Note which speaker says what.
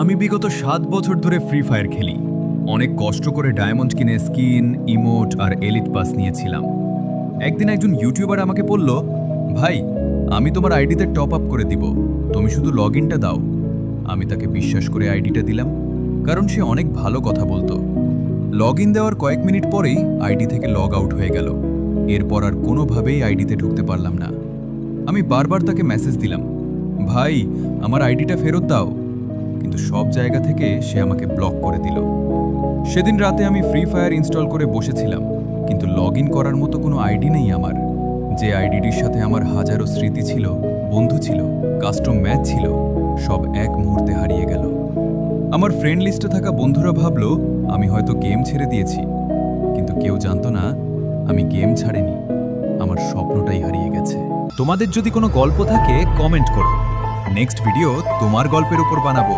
Speaker 1: আমি বিগত 7 বছর ধরে ফ্রি ফায়ার খেলি। অনেক কষ্ট করে ডায়মন্ড কিনে স্কিন, ইমোট আর এলিট পাস নিয়েছিলাম। একদিন একজন ইউটিউবার আমাকে বলল, ভাই আমি তোমার আইডিতে টপ আপ করে দিব, তুমি শুধু লগ ইনটা দাও। আমি তাকে বিশ্বাস করে আইডিটা দিলাম, কারণ সে অনেক ভালো কথা বলতো। লগ ইন দেওয়ার কয়েক মিনিট পরেই আইডি থেকে লগ আউট হয়ে গেল। এরপর আর কোনোভাবেই আইডিতে ঢুকতে পারলাম না। আমি বারবার তাকে মেসেজ দিলাম, ভাই আমার আইডিটা ফেরত দাও, কিন্তু সব জায়গা থেকে সে আমাকে ব্লক করে দিল। সেদিন রাতে আমি ফ্রি ফায়ার ইনস্টল করে বসেছিলাম, কিন্তু লগ ইন করার মতো কোনো আইডি নেই আমার। যে আইডিটির সাথে আমার হাজারো স্মৃতি ছিল, বন্ধু ছিল, কাস্টম ম্যাচ ছিল, সব এক মুহূর্তে হারিয়ে গেল। আমার ফ্রেন্ড লিস্টে থাকা বন্ধুরা ভাবলো আমি হয়তো গেম ছেড়ে দিয়েছি, কিন্তু কেউ জানতো না আমি গেম ছাড়িনি, আমার স্বপ্নটাই হারিয়ে গেছে। তোমাদের যদি কোনো গল্প থাকে কমেন্ট করো, নেক্সট ভিডিও তোমার গল্পের উপর বানাবো।